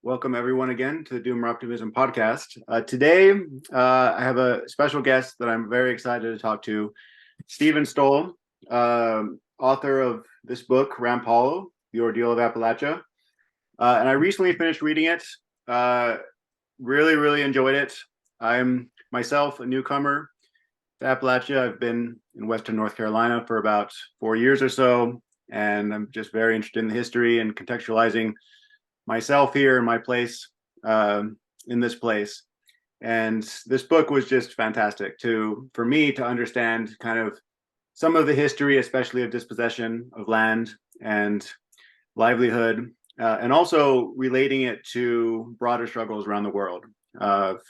Welcome everyone again to the Doomer Optimism podcast. Today, I have a special guest that I'm very excited to talk to, Steven Stoll, author of this book, Ramp Hollow, The Ordeal of Appalachia. And I recently finished reading it. Really enjoyed it. I'm myself a newcomer to Appalachia. I've been in Western North Carolina for about 4 years or so, and I'm just very interested in the history and contextualizing myself here in my place, in this place. And this book was just fantastic for me to understand kind of some of the history, especially of dispossession of land and livelihood, and also relating it to broader struggles around the world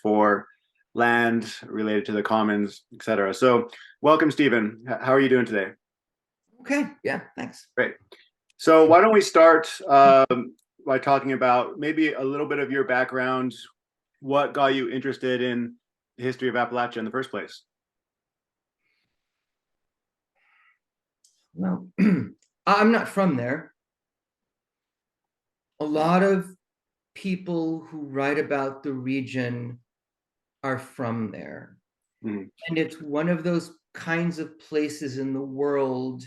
for land related to the commons, etc. So welcome, Steven. How are you doing today? Okay, yeah, thanks. Great. So why don't we start by talking about maybe a little bit of your background, what got you interested in the history of Appalachia in the first place? Well, I'm not from there. A lot of people who write about the region are from there. Mm-hmm. And it's one of those kinds of places in the world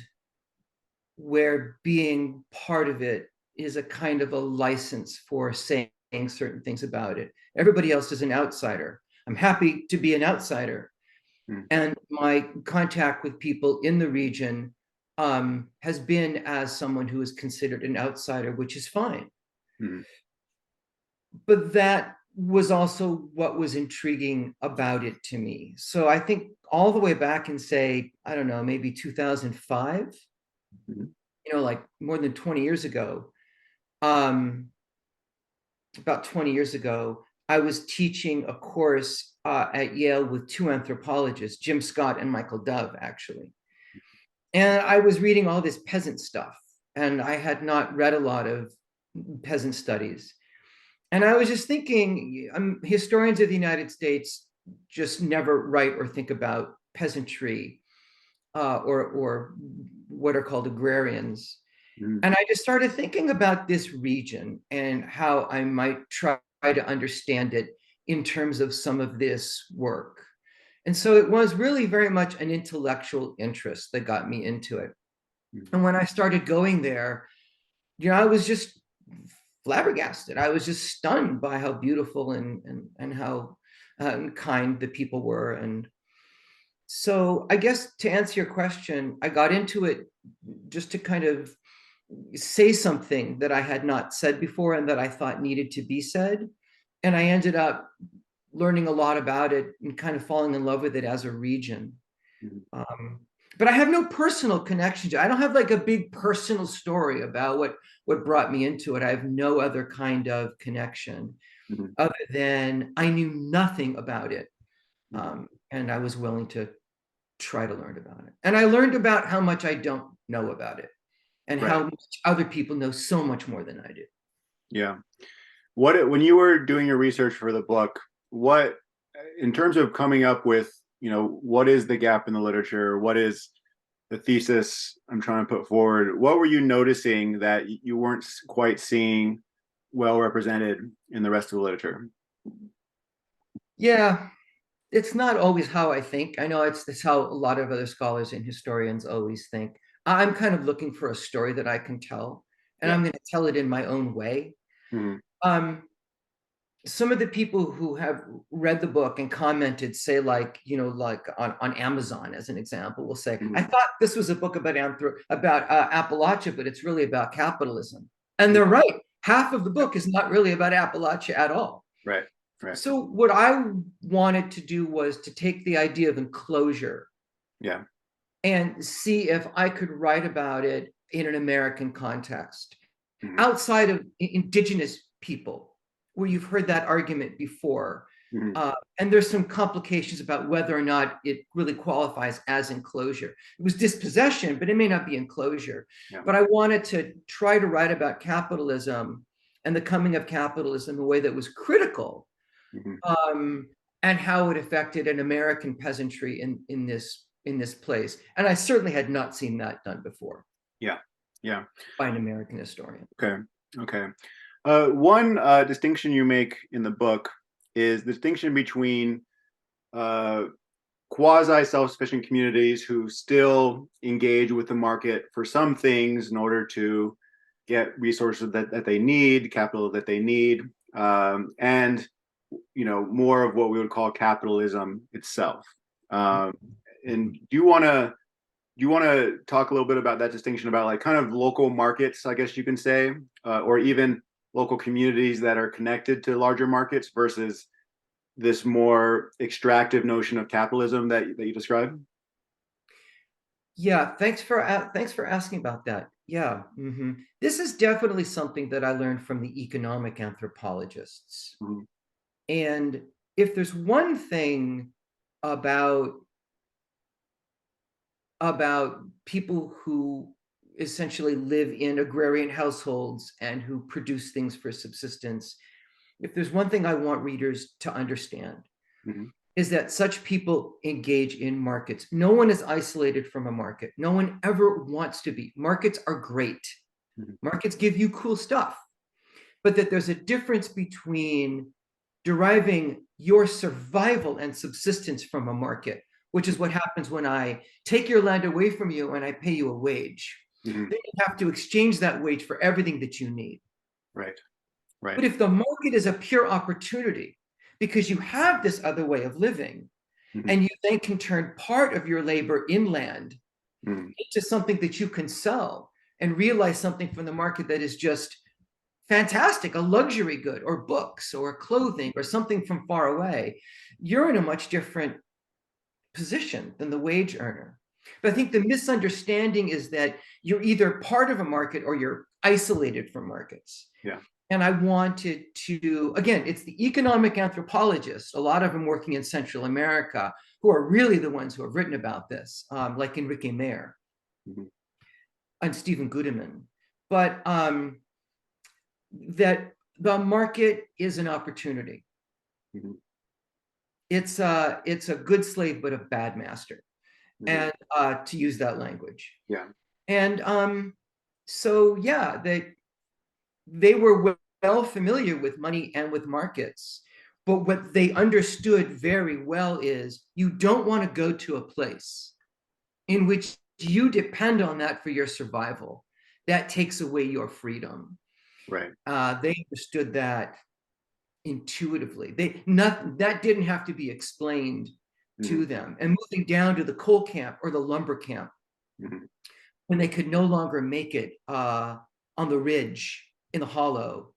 where being part of it is a kind of a license for saying certain things about it. Everybody else is an outsider. I'm happy to be an outsider. Mm. And my contact with people in the region has been as someone who is considered an outsider, which is fine. Mm. But that was also what was intriguing about it to me. So I think all the way back in, say, I don't know, maybe 2005, mm-hmm. Like more than 20 years ago, about 20 years ago, I was teaching a course at Yale with two anthropologists, Jim Scott and Michael Dove, actually. And I was reading all this peasant stuff, and I had not read a lot of peasant studies. And I was just thinking, historians of the United States just never write or think about peasantry or what are called agrarians. Mm. And I just started thinking about this region and how I might try to understand it in terms of some of this work. And so it was really very much an intellectual interest that got me into it. Mm. And when I started going there, I was just flabbergasted. I was just stunned by how beautiful and how kind the people were. And so I guess to answer your question, I got into it just to kind of say something that I had not said before and that I thought needed to be said. And I ended up learning a lot about it and kind of falling in love with it as a region. Mm-hmm. But I have no personal connection to it. I don't have like a big personal story about what brought me into it. I have no other kind of connection, mm-hmm. other than I knew nothing about it. And I was willing to try to learn about it. And I learned about how much I don't know about it and right. how much other people know so much more than I do. Yeah. When you were doing your research for the book, what, in terms of coming up with, what is the gap in the literature? What is the thesis I'm trying to put forward? What were you noticing that you weren't quite seeing well represented in the rest of the literature? Yeah, it's not always how I think. I know it's how a lot of other scholars and historians always think. I'm kind of looking for a story that I can tell, and I'm going to tell it in my own way. Mm-hmm. Some of the people who have read the book and commented, say, like on Amazon, as an example, will say, mm-hmm. I thought this was a book about Appalachia, but it's really about capitalism. And they're right. Half of the book is not really about Appalachia at all. Right. So what I wanted to do was to take the idea of enclosure, and see if I could write about it in an American context, mm-hmm. outside of indigenous people, where you've heard that argument before. Mm-hmm. And there's some complications about whether or not it really qualifies as enclosure. It was dispossession, but it may not be enclosure. Yeah. But I wanted to try to write about capitalism and the coming of capitalism in a way that was critical, mm-hmm. And how it affected an American peasantry in this place. And I certainly had not seen that done before. Yeah. By an American historian. Okay. One distinction you make in the book is the distinction between uh, quasi self-sufficient communities who still engage with the market for some things in order to get resources that they need, capital that they need, and more of what we would call capitalism itself. Um, and do you want to talk a little bit about that distinction about like kind of local markets, I guess you can say, or even local communities that are connected to larger markets versus this more extractive notion of capitalism that you described? Yeah, thanks for asking about that. Yeah, this is definitely something that I learned from the economic anthropologists. Mhm. And if there's one thing about people who essentially live in agrarian households and who produce things for subsistence, if there's one thing I want readers to understand, Mhm. is that such people engage in markets. No one is isolated from a market. No one ever wants to be. Markets are great. Mhm. Markets give you cool stuff, but that there's a difference between deriving your survival and subsistence from a market, which is what happens when I take your land away from you and I pay you a wage. Mhm. Then you have to exchange that wage for everything that you need. Right. Right. But if the market is a pure opportunity because you have this other way of living, Mhm. and you then can turn part of your labor inland Mhm. into something that you can sell and realize something from the market that is just fantastic, a luxury good or books or clothing or something from far away, you're in a much different position than the wage earner. But I think the misunderstanding is that you're either part of a market or you're isolated from markets. Yeah. And I wanted to, again, it's the economic anthropologists, a lot of them working in Central America, who are really the ones who have written about this, like Enrique Mayer Mhm. and Stephen Gudeman. But that the market is an opportunity. Mhm. It's a good slave, but a bad master, Mhm. and to use that language. Yeah. And so yeah, they were well familiar with money and with markets. But what they understood very well is you don't want to go to a place in which you depend on that for your survival. That takes away your freedom. Right. They understood that intuitively. That didn't have to be explained Mhm. to them. And moving down to the coal camp or the lumber camp, Mhm. when they could no longer make it on the ridge in the hollow,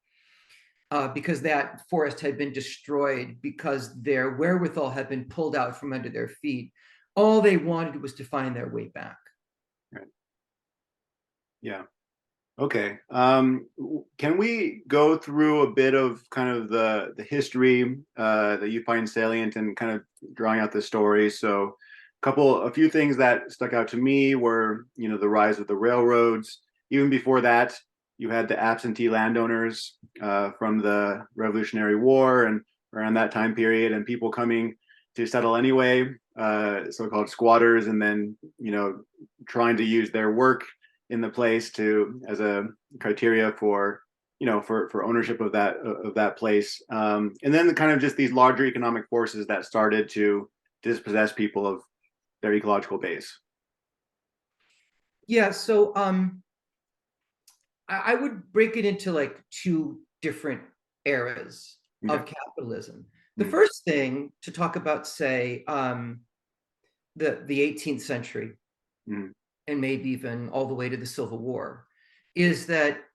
because that forest had been destroyed because their wherewithal had been pulled out from under their feet. All they wanted was to find their way back. Right. Yeah. Okay. Can we go through a bit of kind of the history that you find salient and kind of drawing out the story? So, a few things that stuck out to me were, the rise of the railroads. Even before that, you had the absentee landowners from the Revolutionary War and around that time period, and people coming to settle anyway, so-called squatters, and then trying to use their work in the place to as a criteria for for ownership of that place, and then the kind of just these larger economic forces that started to dispossess people of their ecological base. Yeah, so I would break it into like two different eras Okay. of capitalism. The Mm. first thing to talk about, say, the 18th century, Mm. and maybe even all the way to the Civil War, is that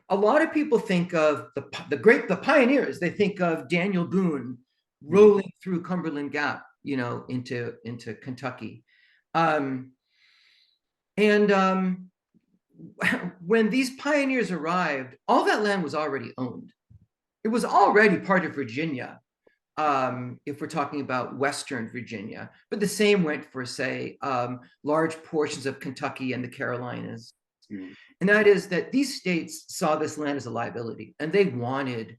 a lot of people think of the pioneers. They think of Daniel Boone Mm. rolling through Cumberland Gap, into Kentucky, um, and when these pioneers arrived, all that land was already owned. It was already part of Virginia, if we're talking about Western Virginia. But the same went for, say, large portions of Kentucky and the Carolinas. Mm. And that is that these states saw this land as a liability, and they wanted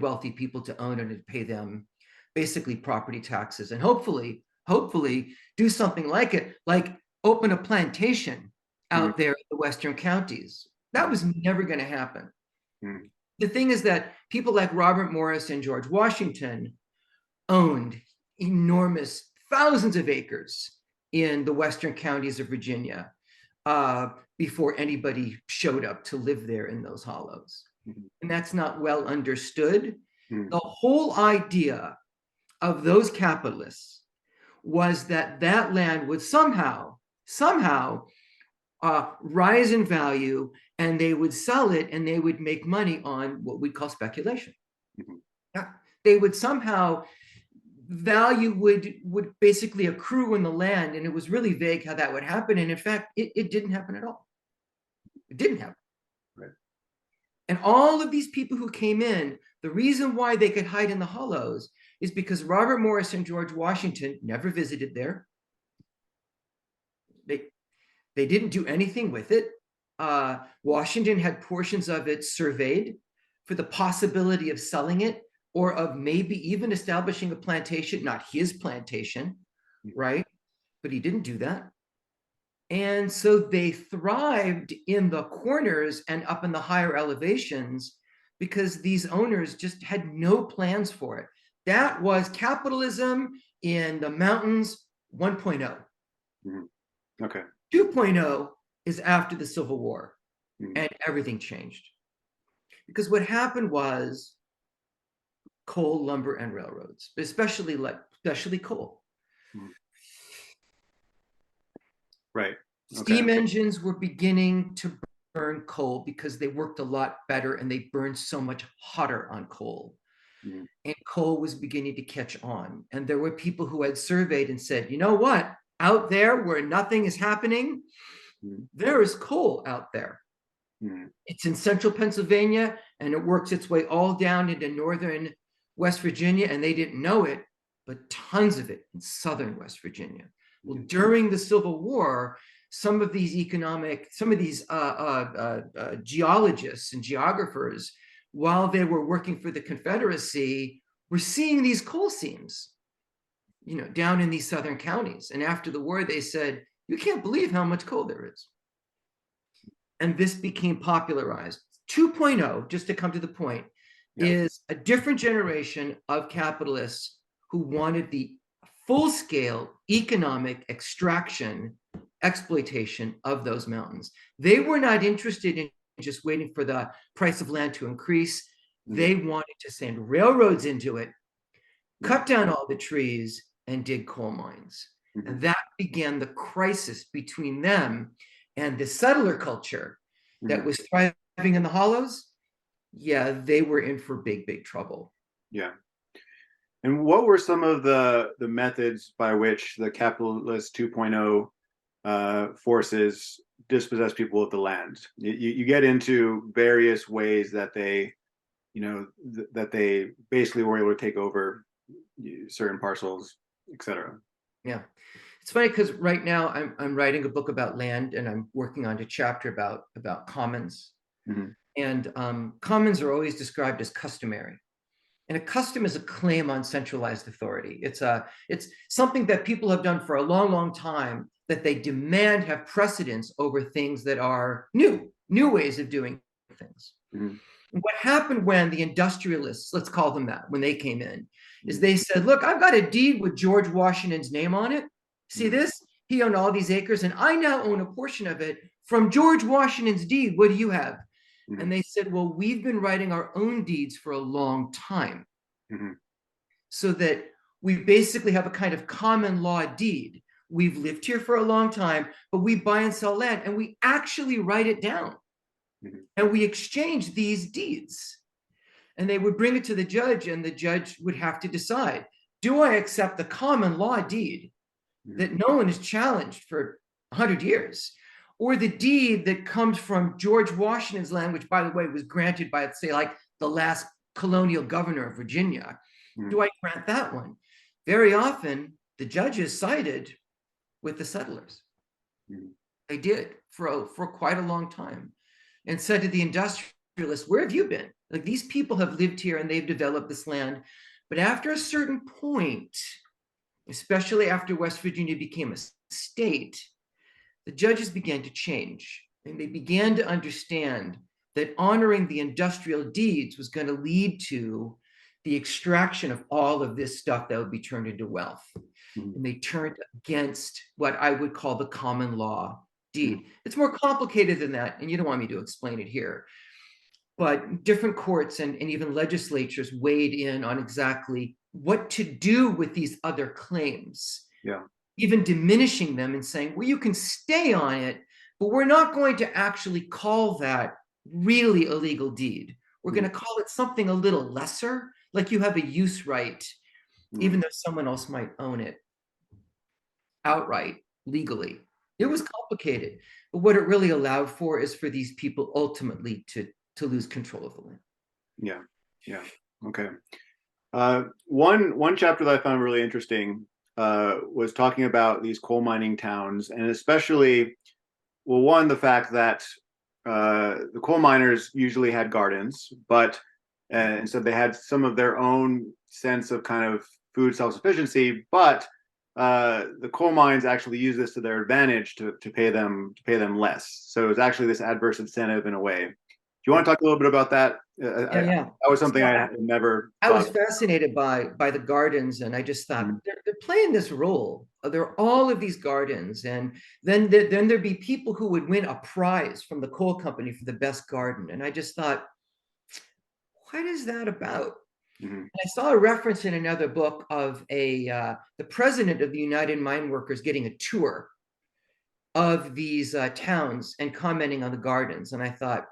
wealthy people to own it and pay them basically property taxes, and hopefully do something like it, like open a plantation Mm. out there in the Western counties. That Mm. was never going to happen. Mm. the thing is that people like Robert Morris and George Washington owned enormous thousands of acres in the western counties of Virginia before anybody showed up to live there in those hollows. Mm-hmm. And that's not well understood. Mm-hmm. The whole idea of those capitalists was that that land would somehow rise in value, and they would sell it and they would make money on what we call speculation. Mm-hmm. Yeah, they would somehow, value would basically accrue in the land, and it was really vague how that would happen. And in fact, it didn't happen at all. It didn't happen. Right. And all of these people who came in, the reason why they could hide in the hollows is because Robert Morris and George Washington never visited there. They didn't do anything with it. Washington had portions of it surveyed for the possibility of selling it, or of maybe even establishing a plantation, not his plantation, right? But he didn't do that. And so they thrived in the corners and up in the higher elevations because these owners just had no plans for it. That was capitalism in the mountains 1.0. Mm-hmm. Okay. 2.0 is after the Civil War, mm-hmm. and everything changed. Because what happened was coal, lumber, and railroads, especially coal. Mm-hmm. Right. Okay. Steam engines were beginning to burn coal because they worked a lot better and they burned so much hotter on coal. Mm-hmm. And coal was beginning to catch on. And there were people who had surveyed and said, you know what? Out there where nothing is happening, mm-hmm. there is coal out there. Mm-hmm. It's in central Pennsylvania, and it works its way all down into northern West Virginia, and they didn't know it, but tons of it in southern West Virginia. Well, mm-hmm. during the Civil War, some of these geologists and geographers, while they were working for the Confederacy, were seeing these coal seams, down in these southern counties. And after the war, they said, you can't believe how much coal there is. And this became popularized. 2.0, just to come to the point, is a different generation of capitalists who wanted the full-scale economic extraction, exploitation of those mountains. They were not interested in just waiting for the price of land to increase. Mm-hmm. They wanted to send railroads into it, cut down all the trees, and dig coal mines. Mm-hmm. And that began the crisis between them and the settler culture that mm-hmm. was thriving in the hollows. Yeah, they were in for big, big trouble. Yeah. And what were some of the methods by which the capitalist 2.0 forces dispossess people of the land? You get into various ways that they, that they basically were able to take over certain parcels, etc. Yeah, it's funny because right now I'm writing a book about land, and I'm working on a chapter about commons. Mm-hmm. And commons are always described as customary. And a custom is a claim on centralized authority. It's something that people have done for a long, long time, that they demand have precedence over things that are new ways of doing things. Mm-hmm. What happened when the industrialists, let's call them that, when they came in, is they said, look, I've got a deed with George Washington's name on it. See this? He owned all these acres, and I now own a portion of it from George Washington's deed. What do you have? Mm-hmm. And they said, well, we've been writing our own deeds for a long time. Mm-hmm. So that we basically have a kind of common law deed. We've lived here for a long time, but we buy and sell land, and we actually write it down. Mm-hmm. And we exchange these deeds. And they would bring it to the judge, and the judge would have to decide, do I accept the common law deed mm-hmm. that no one has challenged for 100 years? Or the deed that comes from George Washington's land, which, by the way, was granted by, say, like the last colonial governor of Virginia. Mm-hmm. Do I grant that one? Very often, the judges sided with the settlers. Mm-hmm. They did for quite a long time, and said to the industrialists, where have you been? Like, these people have lived here and they've developed this land. But after a certain point, especially after West Virginia became a state, the judges began to change, and they began to understand that honoring the industrial deeds was going to lead to the extraction of all of this stuff that would be turned into wealth. Mhm. And they turned against what I would call the common law deed. Mhm. It's more complicated than that, and you don't want me to explain it here. But different courts and even legislatures weighed in on exactly what to do with these other claims, Yeah. even diminishing them and saying, well, you can stay on it, but we're not going to actually call that really a legal deed. We're going to call it something a little lesser, like you have a use right, even though someone else might own it outright legally. It was complicated, but what it really allowed for is for these people ultimately to lose control of the land. Yeah. Yeah. Okay. One chapter that I found really interesting was talking about these coal mining towns, and especially, well, one, the fact that the coal miners usually had gardens, but and so they had some of their own sense of kind of food self-sufficiency, but the coal mines actually use this to their advantage to pay them less. So it's actually this adverse incentive in a way. Do you want to talk a little bit about that? Yeah. That was something So I had never I was thought of. fascinated by the gardens, and I just thought they're playing this role. There are all of these gardens, and then there'd be people who would win a prize from the coal company for the best garden. And I just thought, what is that about? Mhm. I saw a reference in another book of the president of the United Mine Workers getting a tour of these towns and commenting on the gardens. And I thought,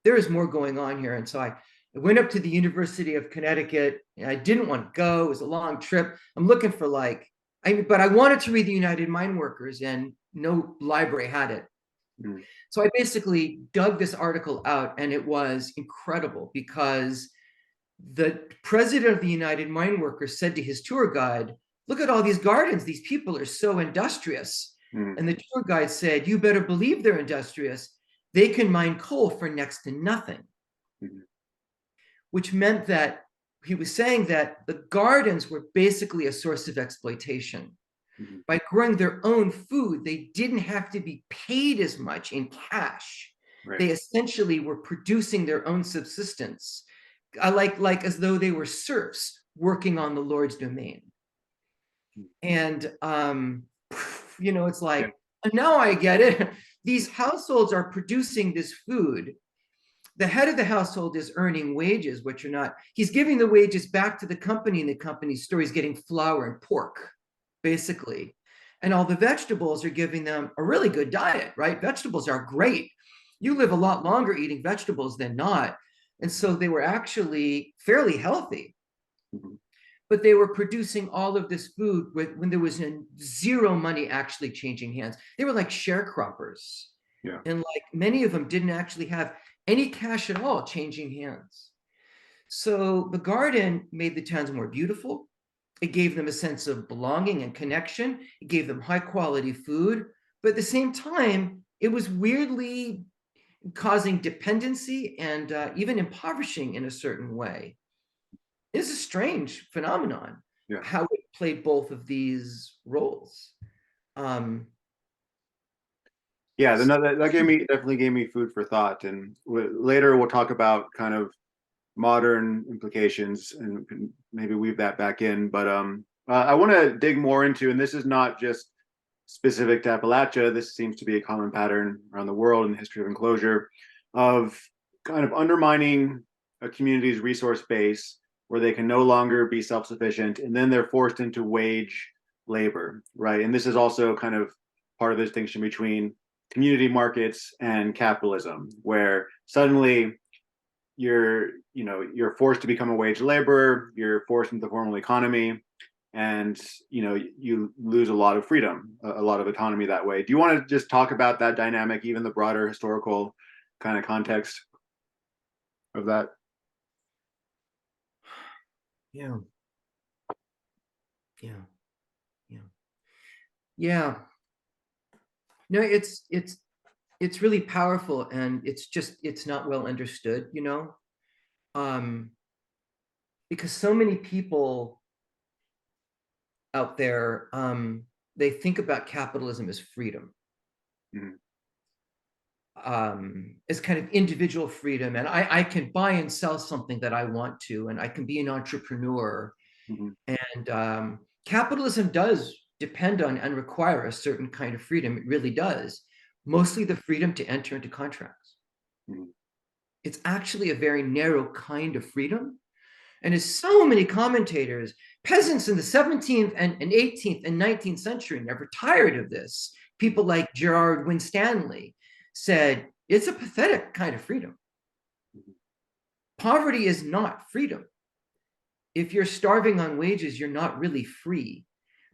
there is more going on here. And so I went up to the University of Connecticut. And I didn't want to go. It was a long trip. I'm looking for but I wanted to read the United Mine Workers, and no library had it. Mhm. So I basically dug this article out, and it was incredible because the president of the United Mine Workers said to his tour guide, look at all these gardens. These people are so industrious. Mhm. And the tour guide said, you better believe they're industrious. They can mine coal for next to nothing, Mhm. which meant that he was saying that the gardens were basically a source of exploitation. Mhm. By growing their own food, they didn't have to be paid as much in cash. Right. They essentially were producing their own subsistence, like as though they were serfs working on the Lord's domain. And it's Yeah. like, now I get it. These households are producing this food. The head of the household is earning wages, which are not, he's giving the wages back to the company, and the company's store is getting flour and pork, basically. And all the vegetables are giving them a really good diet, right? Vegetables are great. You live a lot longer eating vegetables than not. And so they were actually fairly healthy, Mhm. but they were producing all of this food when there was zero money actually changing hands. They were like sharecroppers. Yeah. And like many of them didn't actually have any cash at all changing hands. So the garden made the towns more beautiful. It gave them a sense of belonging and connection. It gave them high quality food. But at the same time, it was weirdly causing dependency and even impoverishing in a certain way. It's a strange phenomenon, Yeah. how it played both of these roles. Um, Yeah. That definitely gave me food for thought. And later we'll talk about kind of modern implications and maybe weave that back in. But I want to dig more into, and this is not just specific to Appalachia. This seems to be a common pattern around the world in the history of enclosure, of kind of undermining a community's resource base where they can no longer be self-sufficient, and then they're forced into wage labor, right? And this is also kind of part of the distinction between community markets and capitalism, where suddenly you're forced to become a wage laborer, you're forced into the formal economy, and you lose a lot of freedom, a lot of autonomy that way. Do you want to just talk about that dynamic, even the broader historical kind of context of that? yeah, yeah, yeah, yeah. No, it's really powerful, and it's not well understood, um, because so many people out there, they think about capitalism as freedom. Mhm. as kind of individual freedom, and I can buy and sell something that I want to, and I can be an entrepreneur. Mm-hmm. And capitalism does depend on and require a certain kind of freedom. It really does. Mostly the freedom to enter into contracts. Mm-hmm. It's actually a very narrow kind of freedom. And as so many commentators, peasants in the 17th and 18th and 19th century never tired of this. People like Gerard Winstanley said, it's a pathetic kind of freedom. Poverty is not freedom. If you're starving on wages, you're not really free.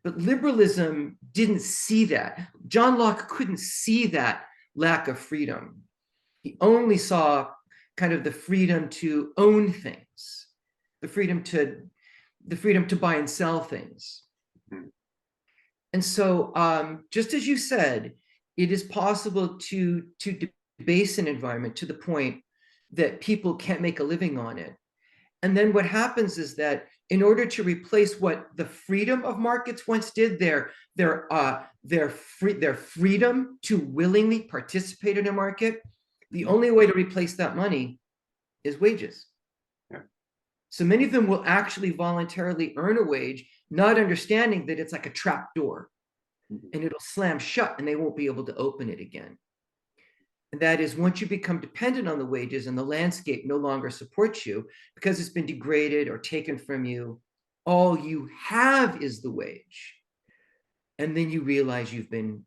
But liberalism didn't see that. John Locke couldn't see that lack of freedom. He only saw kind of the freedom to own things, the freedom to buy and sell things. Mm-hmm. And so, just as you said, it is possible to debase an environment to the point that people can't make a living on it. And then what happens is that in order to replace what the freedom of markets once did, their freedom to willingly participate in a market, the only way to replace that money is wages. Yeah. So many of them will actually voluntarily earn a wage, not understanding that it's like a trap door, and it'll slam shut and they won't be able to open it again. And that is, once you become dependent on the wages and the landscape no longer supports you because it's been degraded or taken from you, all you have is the wage. And then you realize you've been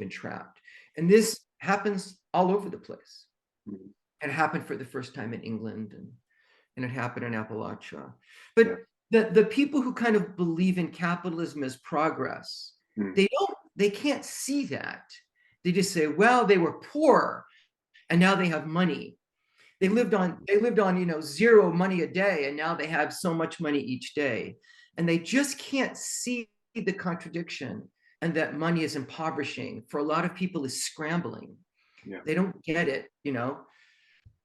trapped. And this happens all over the place. Mm-hmm. It happened for the first time in England, and it happened in Appalachia. But yeah, the people who kind of believe in capitalism as progress, they can't see that. They just say, well, they were poor and now they have money. They lived on, zero money a day, and now they have so much money each day. And they just can't see the contradiction, and that money is impoverishing. For a lot of people, is scrambling. Yeah. They don't get it,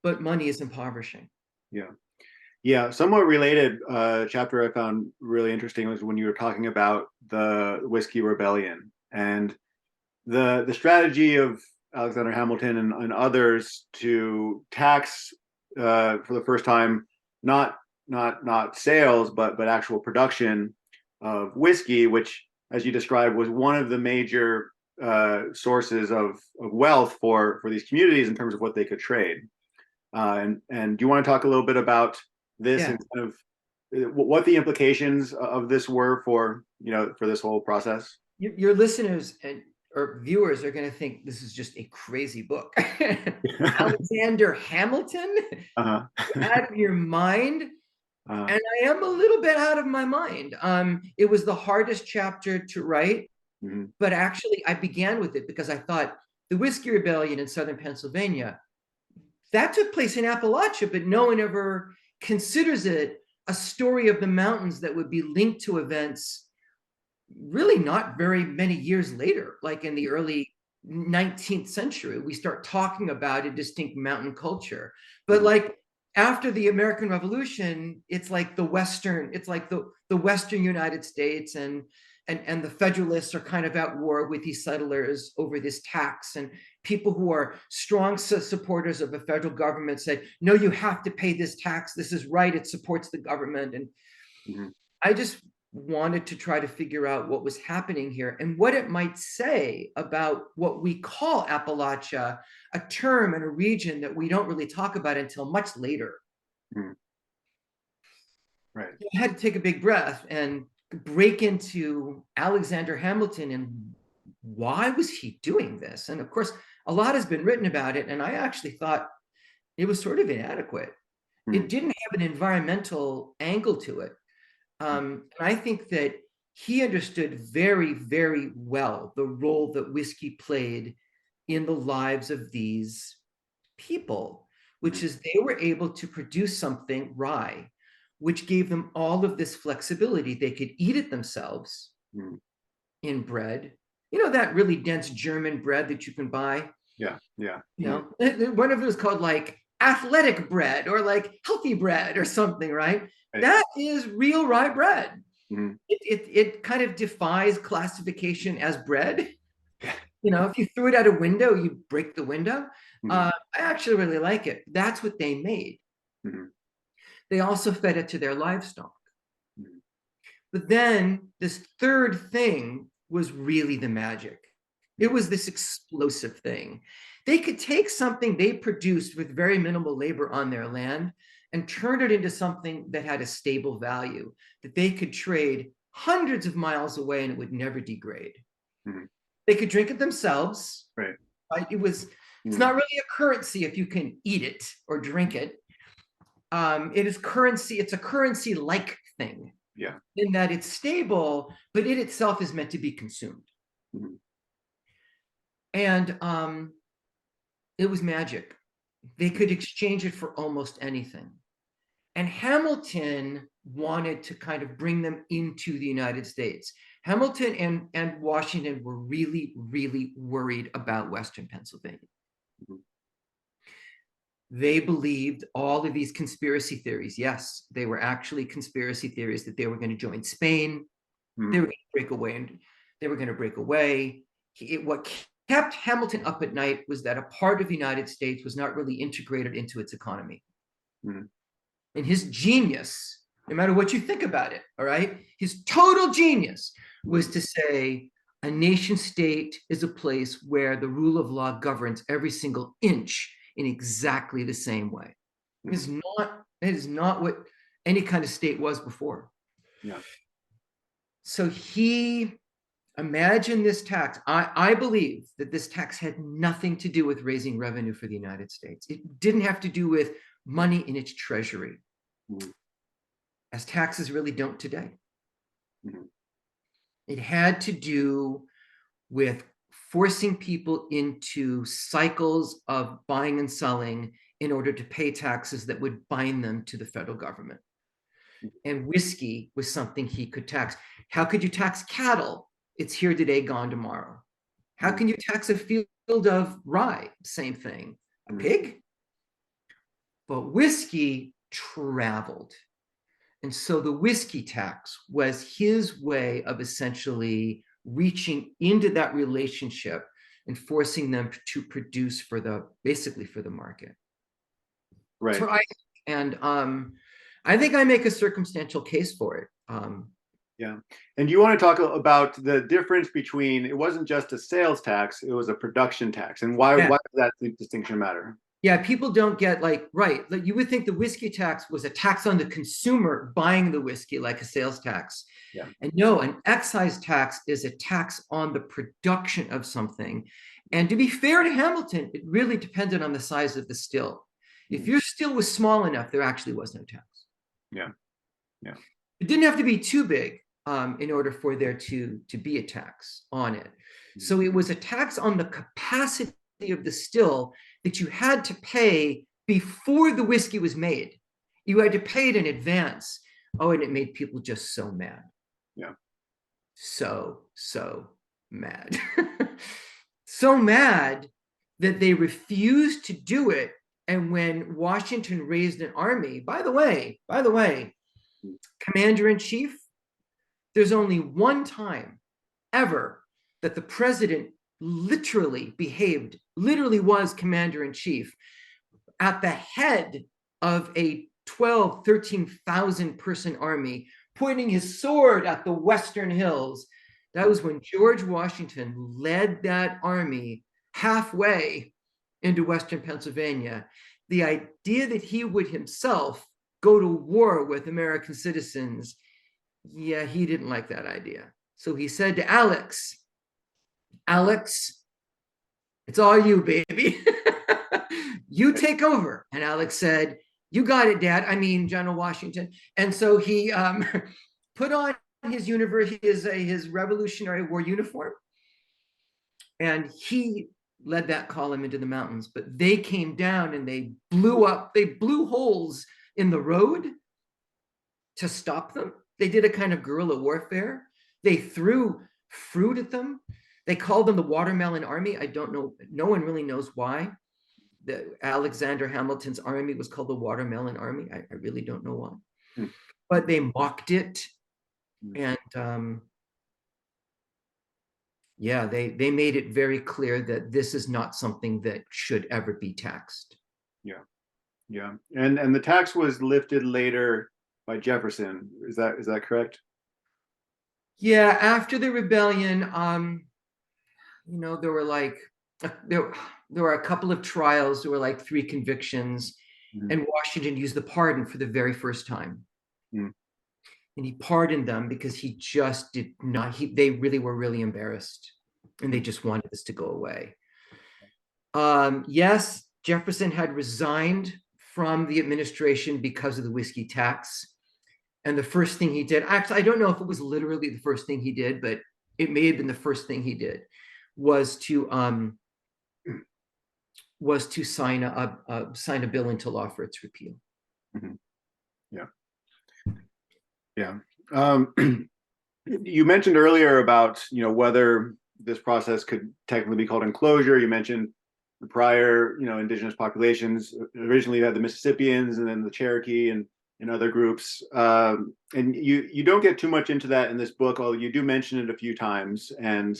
but money is impoverishing. Yeah. Yeah, somewhat related chapter I found really interesting was when you were talking about the Whisky Rebellion and the strategy of Alexander Hamilton and others to tax for the first time not sales but actual production of whiskey, which, as you described, was one of the major sources of wealth for these communities in terms of what they could trade. And do you want to talk a little bit about this and kind of what the implications of this were for this whole process? Your listeners or viewers are going to think this is just a crazy book. Alexander Hamilton? Out of your mind? And I am a little bit out of my mind. It was the hardest chapter to write, but actually I began with it because I thought the Whisky Rebellion in southern Pennsylvania, that took place in Appalachia, but no one ever considers it a story of the mountains that would be linked to events really not very many years later, like in the early 19th century. We start talking about a distinct mountain culture. But like after the American Revolution, it's like the Western United States and the Federalists are kind of at war with these settlers over this tax, and people who are strong supporters of the federal government said, no, you have to pay this tax. This is right. It supports the government. And I just wanted to try to figure out what was happening here and what it might say about what we call Appalachia, a term and a region that we don't really talk about until much later. Right. I had to take a big breath and break into Alexander Hamilton and why was he doing this? And of course, a lot has been written about it, and I actually thought it was sort of inadequate. It didn't have an environmental angle to it. And I think that he understood very, very well the role that whiskey played in the lives of these people, which is they were able to produce something, rye, which gave them all of this flexibility. They could eat it themselves in bread, that really dense German bread that you can buy. Yeah. One of them is called like athletic bread or like healthy bread or something, right? That is real rye bread. It kind of defies classification as bread. You know, if you threw it out a window, you break the window. Mhm. I actually really like it. That's what they made. Mhm. They also fed it to their livestock. Mhm. But then this third thing was really the magic. It was this explosive thing. They could take something they produced with very minimal labor on their land and turn it into something that had a stable value that they could trade hundreds of miles away and it would never degrade. Mhm. They could drink it themselves, Right. right? It's Mhm. not really a currency if you can eat it or drink it. It is currency, it's a currency-like thing Yeah. in that it's stable, but it itself is meant to be consumed. Mhm. And it was magic. They could exchange it for almost anything. And Hamilton wanted to kind of bring them into the United States. Hamilton and Washington were really, really worried about Western Pennsylvania. Mhm. They believed all of these conspiracy theories. Yes, they were actually conspiracy theories that they were going to join Spain. They Mhm. were going to break away, and they were going to break away. What kept Hamilton up at night was that a part of the United States was not really integrated into its economy. Mhm. And his genius, no matter what you think about it, all right, his total genius was to say a nation state is a place where the rule of law governs every single inch in exactly the same way. Mhm. It is not what any kind of state was before. Yeah. So he imagined this tax. I believe that this tax had nothing to do with raising revenue for the United States. It didn't have to do with money in its treasury, Mhm. as taxes really don't today. Mhm. It had to do with forcing people into cycles of buying and selling in order to pay taxes that would bind them to the federal government. And whiskey was something he could tax. How could you tax cattle? It's here today, gone tomorrow. How Mhm. can you tax a field of rye? Same thing. A Mhm. pig? But whiskey traveled. And so the whiskey tax was his way of essentially reaching into that relationship and forcing them to produce for the basically for the market. That's Right. what I think. And I think I make a circumstantial case for it. Yeah. And you want to talk about the difference between it wasn't just a sales tax, it was a production tax. And Yeah. why does that distinction matter? Yeah, people don't get right. Like you would think the whiskey tax was a tax on the consumer buying the whiskey, like a sales tax. Yeah. And no, an excise tax is a tax on the production of something. And to be fair to Hamilton, it really depended on the size of the still. If Mhm. your still was small enough, there actually was no tax. Yeah. Yeah. It didn't have to be too big in order for there to be a tax on it. Mhm. So it was a tax on the capacity of the still that you had to pay before the whiskey was made. You had to pay it in advance. Oh, and it made people just so mad. Yeah. So mad. So mad that they refused to do it. And when Washington raised an army, by the way, commander in chief, there's only one time ever that the president literally behaved, literally was commander in chief at the head of a 12, 13,000 person army, pointing his sword at the Western hills. That was when George Washington led that army halfway into Western Pennsylvania. The idea that he would himself go to war with American citizens, yeah, he didn't like that idea. So he said to Alex, it's all you, baby. You take over. And Alex said, you got it, Dad. I mean, General Washington. And so he put on his Revolutionary War uniform, and he led that column into the mountains. But they came down and they blew holes in the road to stop them. They did a kind of guerrilla warfare. They threw fruit at them. They called them the Watermelon Army. I don't know. No one really knows why. Alexander Hamilton's army was called the Watermelon Army. I really don't know why. Mhm. But they mocked it. Mhm. And Yeah, they made it very clear that this is not something that should ever be taxed. Yeah, yeah, and the tax was lifted later by Jefferson. Is that correct? Yeah, after the rebellion, there were like there were a couple of trials. There were like 3 convictions, Mhm. and Washington used the pardon for the very first time. Mhm. And he pardoned them because he just did not. They really were really embarrassed, and they just wanted this to go away. Yes, Jefferson had resigned from the administration because of the whiskey tax. And the first thing he did, actually, I don't know if it was literally the first thing he did, but it may have been the first thing he did, was to sign a bill into law for its repeal. Mhm. Yeah, yeah. Um, you mentioned earlier about whether this process could technically be called enclosure. You mentioned the prior indigenous populations. Originally, you had the Mississippians, and then the Cherokee, and other groups. And you don't get too much into that in this book, although you do mention it a few times. And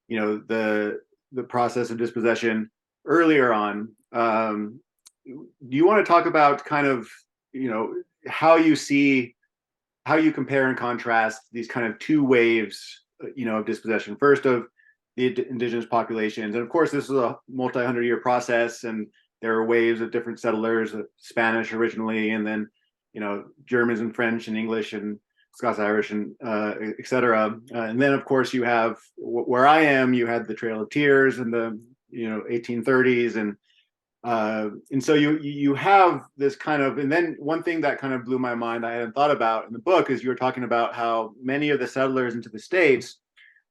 the process of dispossession earlier on. Do you want to talk about kind of how you see how you compare and contrast these kind of 2 waves, of dispossession? First of the indigenous populations, and of course, this is a multi-hundred-year process, and there are waves of different settlers, Spanish originally, and then Germans and French and English and Scots Irish and etc. And then, of course, you have where I am. You had the Trail of Tears in the 1830s, and so you have this kind of, and then one thing that kind of blew my mind I hadn't thought about in the book is you were talking about how many of the settlers into the States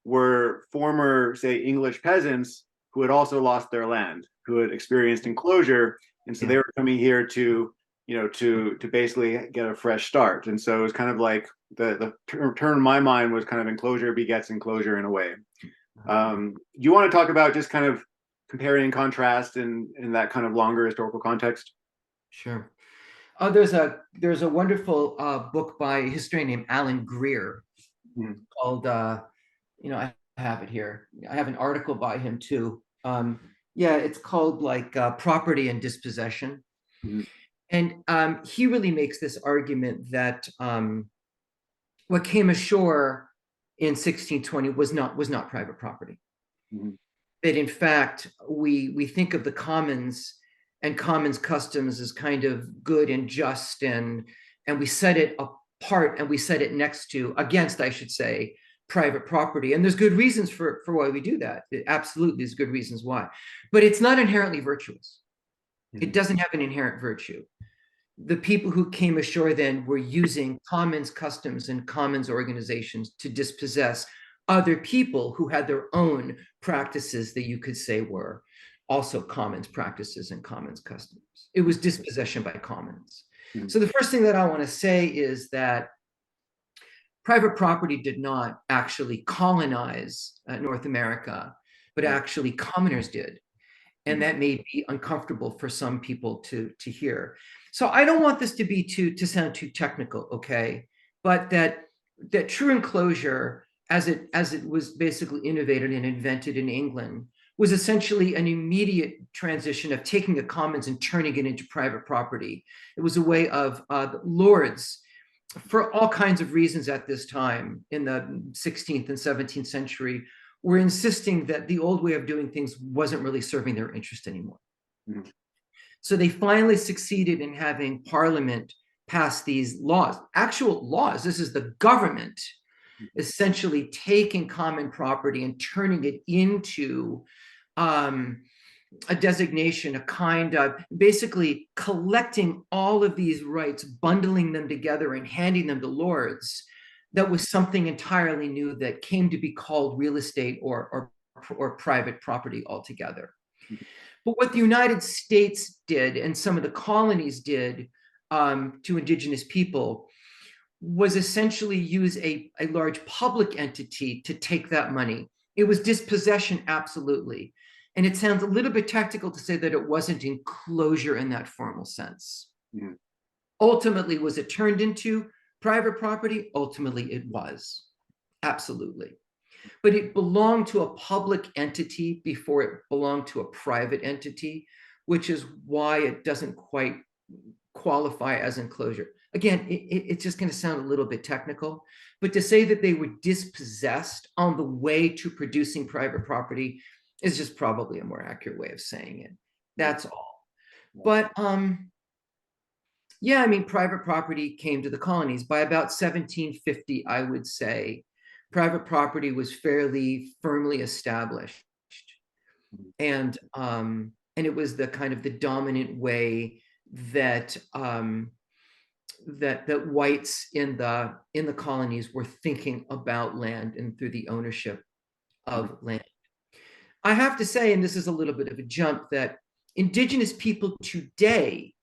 were former, say, English peasants who had also lost their land, who had experienced enclosure, and so Yeah. they were coming here to to basically get a fresh start. And so it was kind of like the term in my mind was kind of enclosure begets enclosure in a way. Do you want to talk about just kind of comparing and contrast in that kind of longer historical context? Sure. There's a wonderful book by a historian named Alan Greer Mm-hmm. called I have it here. I have an article by him too. Yeah, it's called like Property and Dispossession. Mm-hmm. And he really makes this argument that what came ashore in 1620 was not private property. Mm-hmm. That in fact we think of the commons and commons customs as kind of good and just, and we set it apart and we set it next to, against, I should say, private property. And there's good reasons for why we do that. It absolutely is good reasons why, but it's not inherently virtuous. Mm-hmm. It doesn't have an inherent virtue. The people who came ashore then were using commons customs and commons organizations to dispossess other people who had their own practices that you could say were also commons practices and commons customs. It was dispossession by commons. Mm-hmm. So the first thing that I want to say is that private property did not actually colonize North America, but actually commoners did. And that may be uncomfortable for some people to hear. So I don't want this to be to sound too technical, okay? But that true enclosure, as it was basically innovated and invented in England, was essentially an immediate transition of taking the commons and turning it into private property. It was a way of lords, for all kinds of reasons at this time in the 16th and 17th century, were insisting that the old way of doing things wasn't really serving their interest anymore. Mm-hmm. So they finally succeeded in having Parliament pass these laws, actual laws. This is the government essentially taking common property and turning it into a designation, a kind of basically collecting all of these rights, bundling them together and handing them to lords. That was something entirely new that came to be called real estate or private property altogether. But what the United States did and some of the colonies did to indigenous people was essentially use a large public entity to take that money. It was dispossession, absolutely. And it sounds a little bit tactical to say that it wasn't enclosure in that formal sense. Mm-hmm. Ultimately, was it turned into private property? Ultimately, it was. Absolutely. but it belonged to a public entity before it belonged to a private entity, which is why it doesn't quite qualify as enclosure. Again, it's just going to sound a little bit technical, but to say that they were dispossessed on the way to producing private property is just probably a more accurate way of saying it. That's all. But yeah, I mean, private property came to the colonies by about 1750, I would say. Private property was fairly firmly established, and it was the kind of the dominant way that that whites in the colonies were thinking about land and through the ownership of land. I have to say, and this is a little bit of a jump, that indigenous people today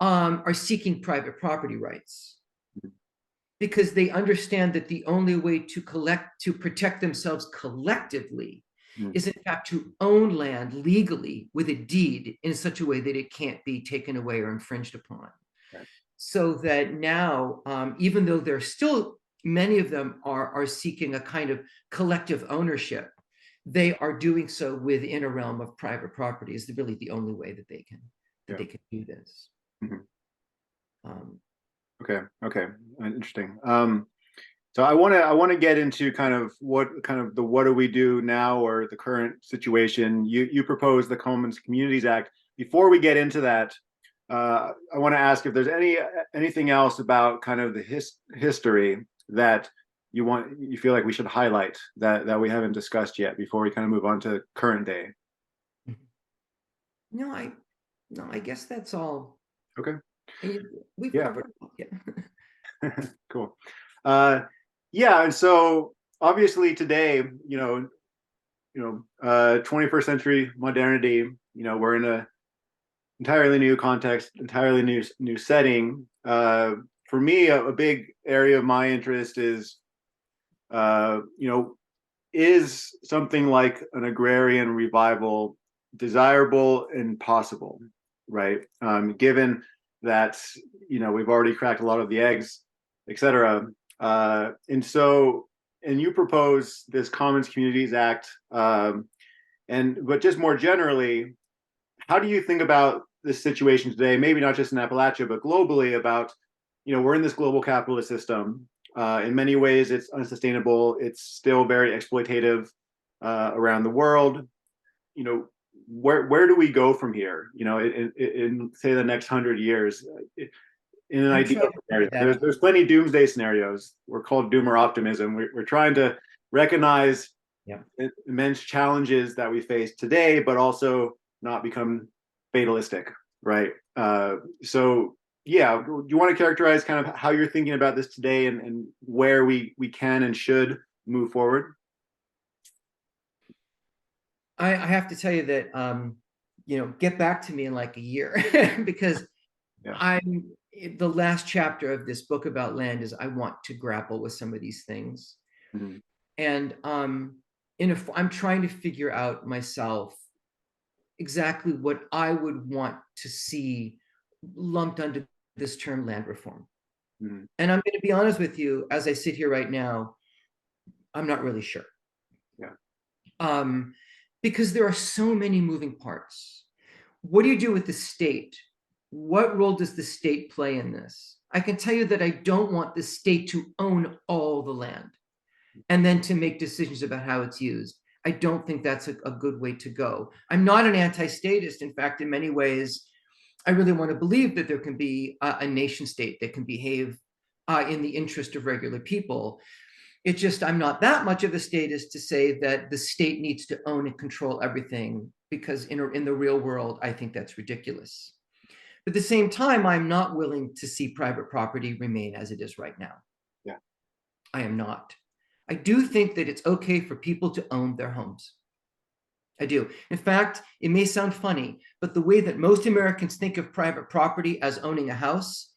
are seeking private property rights because they understand that the only way to protect themselves collectively is in fact to own land legally with a deed in such a way that it can't be taken away or infringed upon. Right. So that now, even though they're still, many of them are seeking a kind of collective ownership, they are doing so within a realm of private property is really the only way that they can they can do this. Okay, interesting. So I want to get into kind of what do we do now, or the current situation. You proposed the Commons Communities Act. Before we get into that, I want to ask if there's anything else about kind of the history that you feel like we should highlight that we haven't discussed yet before we kind of move on to current day. No, I guess that's all. Okay. We've covered. Yeah. Cool. Yeah, and so obviously today, 21st century modernity, we're in a entirely new context, entirely new setting. For me, a big area of my interest is, is something like an agrarian revival desirable and possible, right? Given that we've already cracked a lot of the eggs, etc. And you propose this Commons Communities Act, but just more generally, how do you think about this situation today? Maybe not just in Appalachia, but globally. About we're in this global capitalist system. In many ways, it's unsustainable. It's still very exploitative around the world. Where do we go from here? In say the next 100 years. In an ideal scenario, there's plenty of doomsday scenarios. We're called doomer optimism. We're trying to recognize immense challenges that we face today, but also not become fatalistic, right? So yeah, do you want to characterize kind of how you're thinking about this today and where we can and should move forward? I have to tell you that get back to me in like a year because I'm the last chapter of this book about land is I want to grapple with some of these things. And I'm trying to figure out myself exactly what I would want to see lumped under this term land reform. And I'm going to be honest with you, as I sit here right now, I'm not really sure. Because there are so many moving parts. What do you do with the state? What role does the state play in this? I can tell you that I don't want the state to own all the land and then to make decisions about how it's used. I don't think that's a good way to go. I'm not an anti-statist. In fact, in many ways, I really want to believe that there can be a nation state that can behave in the interest of regular people. It's just I'm not that much of a statist to say that the state needs to own and control everything, because in the real world, I think that's ridiculous. But at the same time, I'm not willing to see private property remain as it is right now. I am not. I do think that it's okay for people to own their homes. I do. In fact, it may sound funny, but the way that most Americans think of private property as owning a house,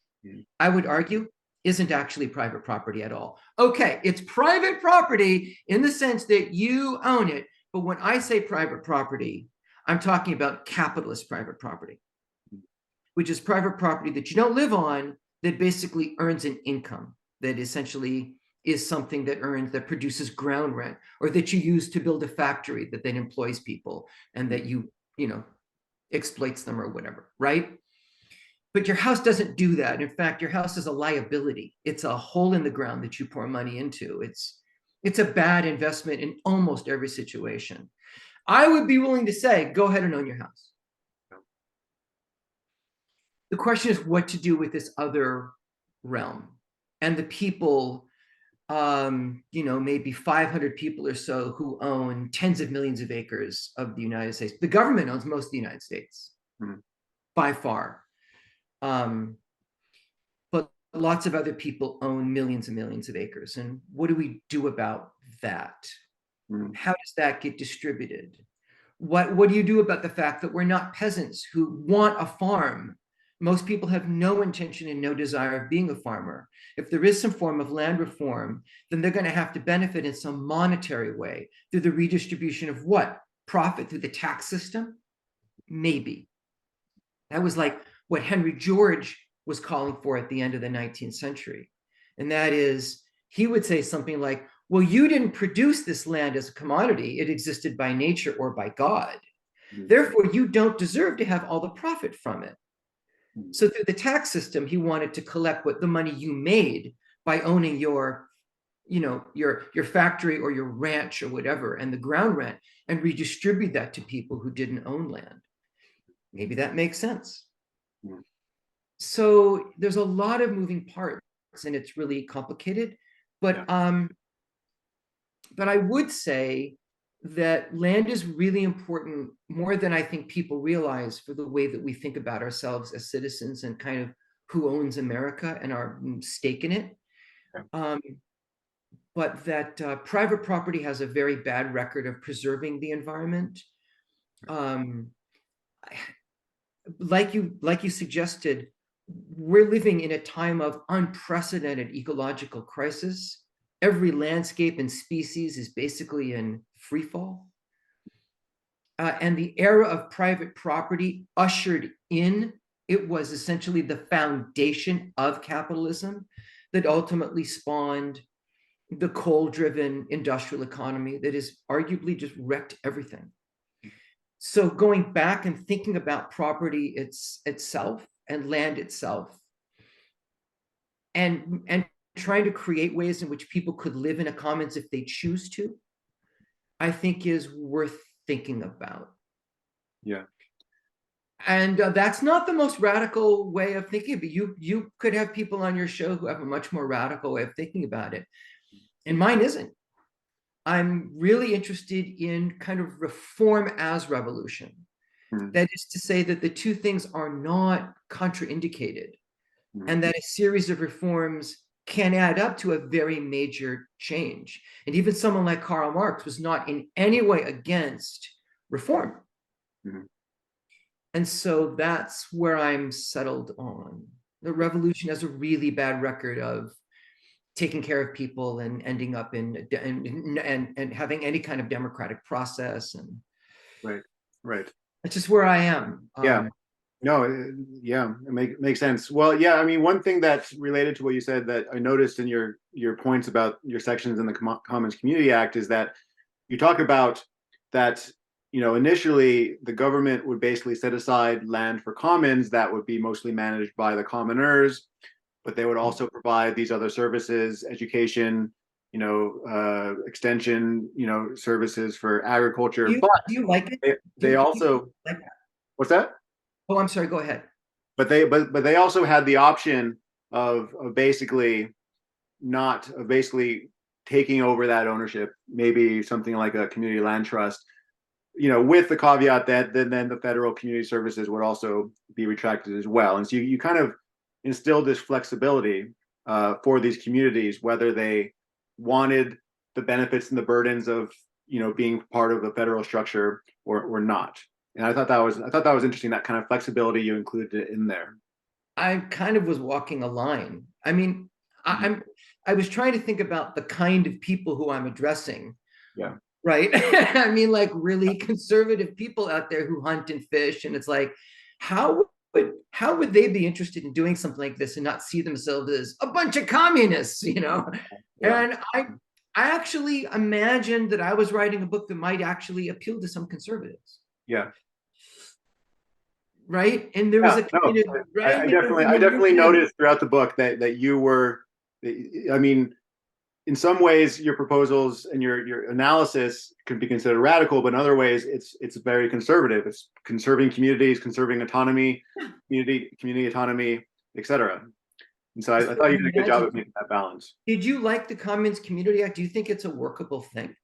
I would argue, isn't actually private property at all. Okay, it's private property in the sense that you own it. But when I say private property, I'm talking about capitalist private property, which is private property that you don't live on, that basically earns an income, that essentially is something that produces ground rent, or that you use to build a factory that then employs people and that you know, exploits them or whatever, right? But your house doesn't do that. In fact, your house is a liability. It's a hole in the ground that you pour money into. It's a bad investment in almost every situation. I would be willing to say, go ahead and own your house. The question is what to do with this other realm and the people, you know, maybe 500 people or so who own tens of millions of acres of the United States. The government owns most of the United States by far. But lots of other people own millions and millions of acres. And what do we do about that? How does that get distributed? What do you do about the fact that we're not peasants who want a farm? Most people have no intention and no desire of being a farmer. If there is some form of land reform, then they're going to have to benefit in some monetary way through the redistribution of what? Profit through the tax system? Maybe. That was like what Henry George was calling for at the end of the 19th century. And that is, he would say something like, well, you didn't produce this land as a commodity. It existed by nature or by God. Therefore, you don't deserve to have all the profit from it. So through the tax system, he wanted to collect what the money you made by owning your, you know, your factory or your ranch or whatever, and the ground rent, and redistribute that to people who didn't own land. Maybe that makes sense. So there's a lot of moving parts, and it's really complicated. But I would say that land is really important, more than I think people realize, for the way that we think about ourselves as citizens and kind of who owns America and our stake in it. But that private property has a very bad record of preserving the environment. Like you suggested, we're living in a time of unprecedented ecological crisis. Every landscape and species is basically in free fall. And the era of private property ushered in, it was essentially the foundation of capitalism that ultimately spawned the coal-driven industrial economy that has arguably just wrecked everything. So going back and thinking about property itself and land itself, and trying to create ways in which people could live in a commons if they choose to, I think is worth thinking about. Yeah. And that's not the most radical way of thinking, but you could have people on your show who have a much more radical way of thinking about it. And mine isn't. I'm really interested in kind of reform as revolution. That is to say that the two things are not contraindicated, and that a series of reforms can add up to a very major change. And even someone like Karl Marx was not in any way against reform. And so that's where I'm settled on. The revolution has a really bad record of taking care of people and ending up in and having any kind of democratic process. And right. That's just where I am. It makes sense. Well, yeah, I mean, one thing that's related to what you said that I noticed in your points about your sections in the Commons Community Act is that you talk about that, you know, initially the government would basically set aside land for commons that would be mostly managed by the commoners, but they would also provide these other services, education, you know, extension, you know, services for agriculture. Do you like it? They also like that? What's that? Oh, I'm sorry. Go ahead. But they also had the option of basically not of basically taking over that ownership, maybe something like a community land trust, you know, with the caveat that then the federal community services would also be retracted as well. And so you kind of instilled this flexibility for these communities, whether they wanted the benefits and the burdens of, you know, being part of a federal structure or not. And I thought that was interesting, that kind of flexibility you included in there. I kind of was walking a line. I mean, I was trying to think about the kind of people who I'm addressing. Yeah. Right. I mean, like really conservative people out there who hunt and fish. And it's like, how would they be interested in doing something like this and not see themselves as a bunch of communists, you know? Yeah. And I actually imagined that I was writing a book that might actually appeal to some conservatives. Yeah. Right. And there was Yeah. a No, community, right? I definitely noticed throughout the book that you were, I mean, in some ways your proposals and your analysis could be considered radical, but in other ways it's very conservative. It's conserving communities, conserving autonomy, community autonomy, etc. And so I thought you did a good job of making that balance. Did you like the Commons Community Act? Do you think it's a workable thing?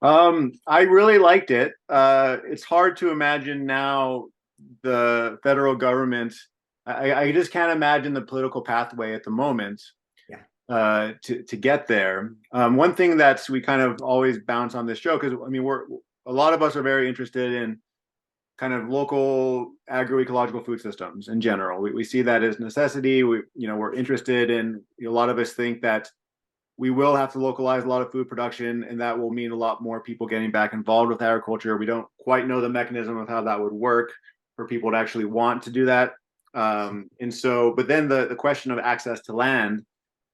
I really liked it. It's hard to imagine now the federal government. I just can't imagine the political pathway at the moment Yeah. to get there. One thing that's we kind of always bounce on this show because I mean we're a lot of us are very interested in kind of local agroecological food systems in general. We see that as necessity. We're interested in a lot of us think that we will have to localize a lot of food production, and that will mean a lot more people getting back involved with agriculture. We don't quite know the mechanism of how that would work for people to actually want to do that. And so, but then the question of access to land,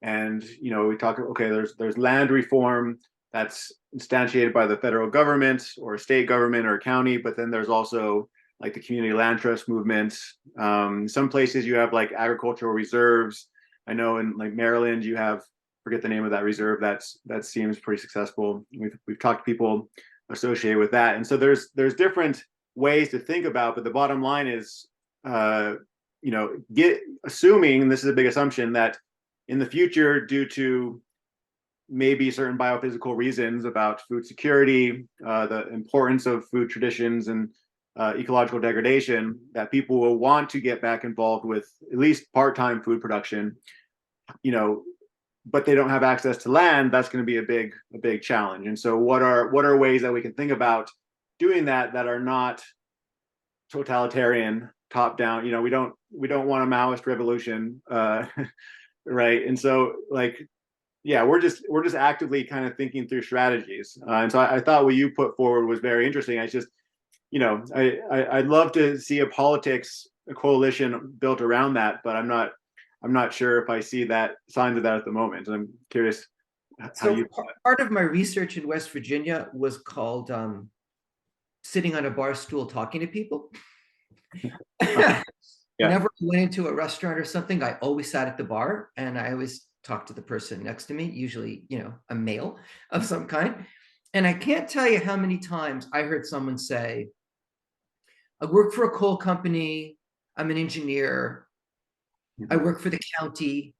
and we talk. Okay, there's land reform that's instantiated by the federal government or a state government or a county, but then there's also like the community land trust movement. Some places you have like agricultural reserves. I know in like Maryland you have forget the name of that reserve that seems pretty successful. We've talked to people associated with that, and so there's different ways to think about, but the bottom line is assuming, and this is a big assumption, that in the future, due to maybe certain biophysical reasons about food security, the importance of food traditions and ecological degradation, that people will want to get back involved with at least part-time food production, but they don't have access to land. That's going to be a big challenge. And so what are ways that we can think about doing that are not totalitarian, top down? We don't want a Maoist revolution, right? And so we're just actively kind of thinking through strategies. And so I thought what you put forward was very interesting. I just, I'd love to see a coalition built around that, but I'm not sure if I see that signs of that at the moment. And I'm curious how you. Part of my research in West Virginia was called sitting on a bar stool talking to people. Yeah. Whenever I went into a restaurant or something, I always sat at the bar and I always talked to the person next to me, usually, a male of some kind. And I can't tell you how many times I heard someone say, I work for a coal company, I'm an engineer, I work for the county,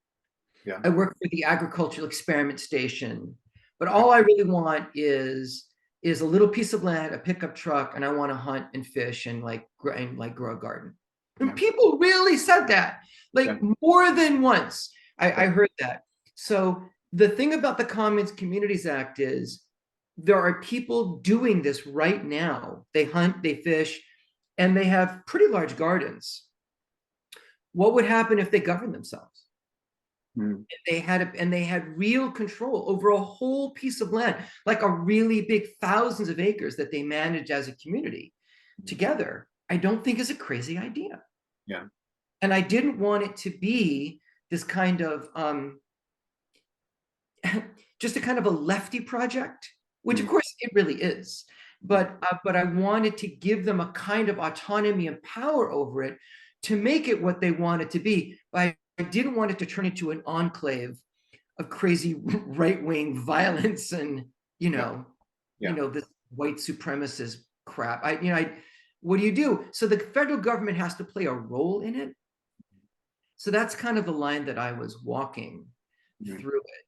I work for the agricultural experiment station, but all I really want is a little piece of land, a pickup truck, and I want to hunt and fish and grow a garden. And people really said that, more than once. I heard that. So the thing about the Commons Communities Act is there are people doing this right now. They hunt, they fish, and they have pretty large gardens. What would happen if they governed themselves? They had real control over a whole piece of land, like a really big thousands of acres that they manage as a community together. I don't think is a crazy idea. Yeah. And I didn't want it to be this kind of just a kind of a lefty project, which of course it really is. But I wanted to give them a kind of autonomy and power over it to make it what they want it to be. But I didn't want it to turn into an enclave of crazy right-wing violence and this white supremacist crap. What do you do? So the federal government has to play a role in it. So that's kind of the line that I was walking through it,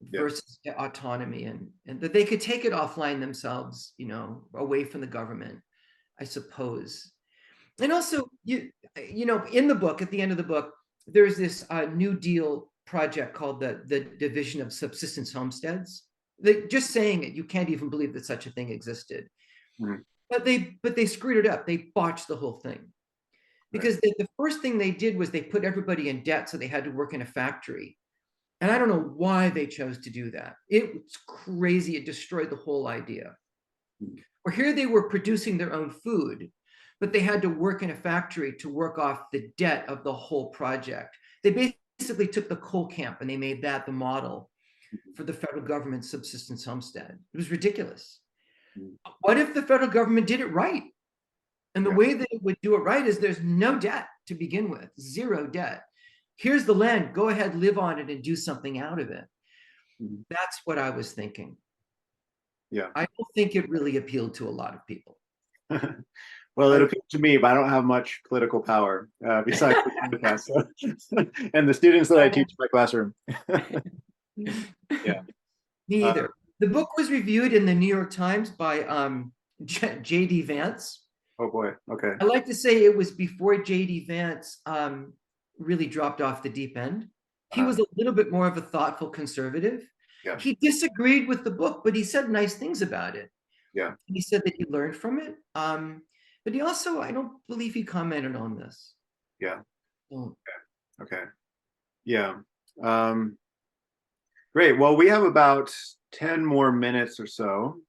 versus autonomy and that they could take it offline themselves, away from the government, I suppose. And also, in the book, at the end of the book, there's this New Deal project called the Division of Subsistence Homesteads. Just saying it, you can't even believe that such a thing existed. But they screwed it up. They botched the whole thing. Because the first thing they did was they put everybody in debt, so they had to work in a factory. And I don't know why they chose to do that. It's crazy. It destroyed the whole idea. Or here they were producing their own food, but they had to work in a factory to work off the debt of the whole project. They basically took the coal camp and they made that the model. for the federal government's subsistence homestead. It was ridiculous. Mm. What if the federal government did it right? And the Yeah. way that it would do it right is there's no debt to begin with, zero debt. Here's the land, go ahead, live on it and do something out of it. Mhm. That's what I was thinking. Yeah. I don't think it really appealed to a lot of people. Well, it appealed to me, but I don't have much political power besides the podcast, and the students that I teach in my classroom. Yeah. Me Uh, either. The book was reviewed in the New York Times by J.D. Vance. oh boy. Okay. I like to say it was before J.D. Vance really dropped off the deep end. He was a little bit more of a thoughtful conservative. Yeah. He disagreed with the book, but he said nice things about it. Yeah. He said that he learned from it. But he also, I don't believe he commented on this. Yeah. So, Okay. Yeah. Great. Well, we have about 10 more minutes or so.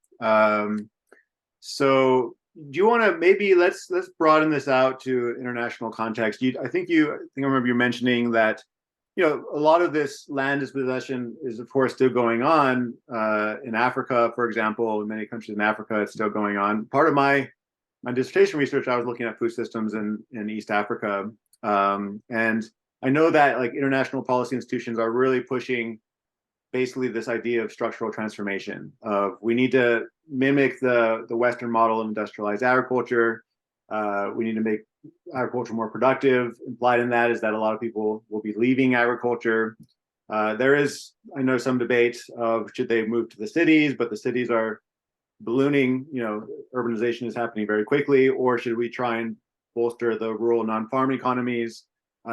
So do you want to maybe let's broaden this out to international context? I think I remember you mentioning that, a lot of this land dispossession is of course still going on in Africa, for example. In many countries in Africa, it's still going on. Part of my dissertation research, I was looking at food systems in East Africa, and I know that like international policy institutions are really pushing basically this idea of structural transformation. Of we need to mimic the Western model of industrialized agriculture. We need to make agriculture more productive. Implied in that is that a lot of people will be leaving agriculture. There is, I know, some debate of should they move to the cities, but the cities are ballooning. Urbanization is happening very quickly, or should we try and bolster the rural non-farm economies?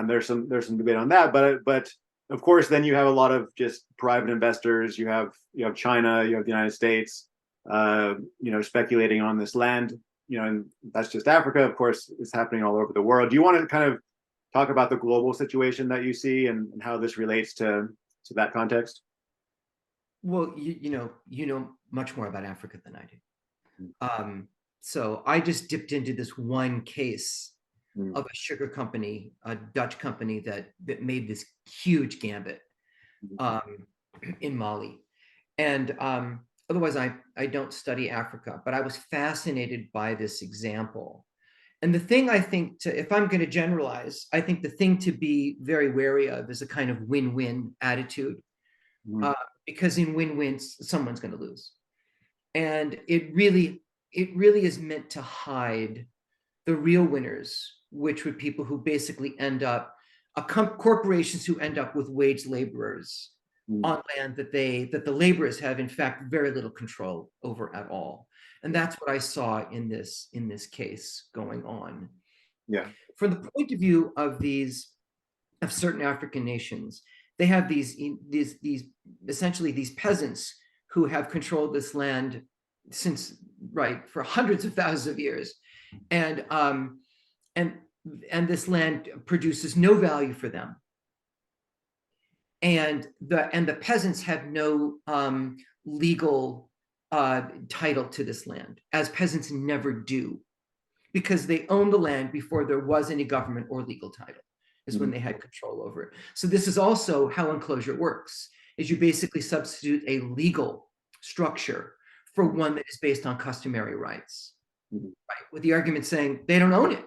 There's some debate on that, but of course, then you have a lot of just private investors. You have China, you have the United States, speculating on this land. And that's just Africa. Of course, it's happening all over the world. Do you want to kind of talk about the global situation that you see and how this relates to that context? well, you know much more about Africa than I do. So I just dipped into this one case of a sugar company, a Dutch company that made this huge gambit in Mali. And otherwise, I don't study Africa, but I was fascinated by this example. And the thing I think if I'm going to generalize, I think the thing to be very wary of is a kind of win-win attitude, because in win-wins, someone's going to lose. And it really is meant to hide the real winners, which were people who basically end up, corporations who end up with wage laborers on land that the laborers have, in fact, very little control over at all. And that's what I saw in this case going on. Yeah. From the point of view of certain African nations, they have these essentially these peasants who have controlled this land for hundreds of thousands of years, and this land produces no value for them, and the peasants have no legal title to this land, as peasants never do, because they own the land before there was any government or legal title, is when they had control over it. So this is also how enclosure works, is you basically substitute a legal structure for one that is based on customary rights, right? With the argument saying they don't own it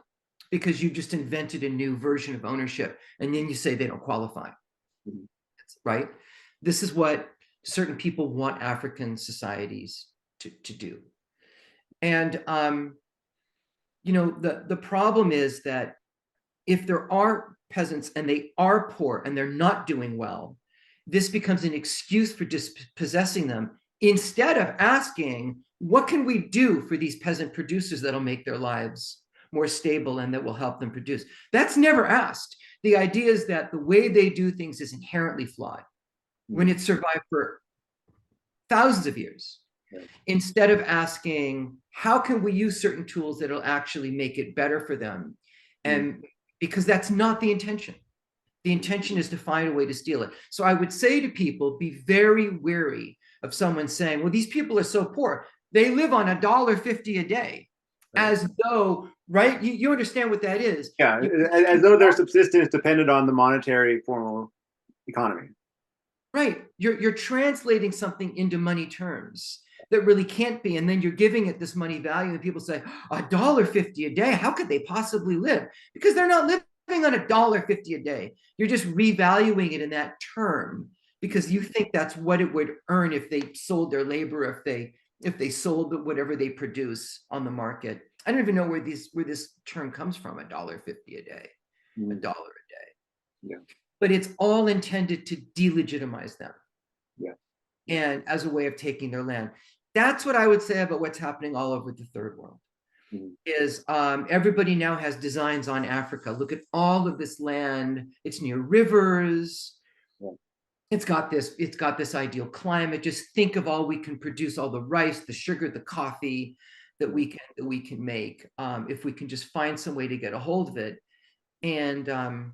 because you just invented a new version of ownership, and then you say they don't qualify, right? This is what certain people want African societies to do. And the problem is that if there are peasants and they are poor and they're not doing well, this becomes an excuse for dispossessing them, instead of asking, what can we do for these peasant producers that'll make their lives more stable and that will help them produce? That's never asked. The idea is that the way they do things is inherently flawed when it's survived for thousands of years. Instead of asking, how can we use certain tools that'll actually make it better for them? And because that's not the intention. The intention is to find a way to steal it. So I would say to people, be very wary of someone saying, well, these people are so poor, they live on $1.50 a day, as though, right? You understand what that is. Yeah, as though their subsistence depended on the monetary formal economy. Right. You're translating something into money terms that really can't be. And then you're giving it this money value. And people say, $1.50 a day. How could they possibly live? Because they're not living on $1.50 a day. You're just revaluing it in that term because you think that's what it would earn if they sold their labor, if they sold whatever they produce on the market. I don't even know where this term comes from, $1.50 a day, $1 a day. Yeah. But it's all intended to delegitimize them. Yeah. And as a way of taking their land. That's what I would say about what's happening all over the third world. Is everybody now has designs on Africa. Look at all of this land. It's near rivers. Yeah. It's got this ideal climate. Just think of all we can produce, all the rice, the sugar, the coffee that we can make if we can just find some way to get a hold of it. And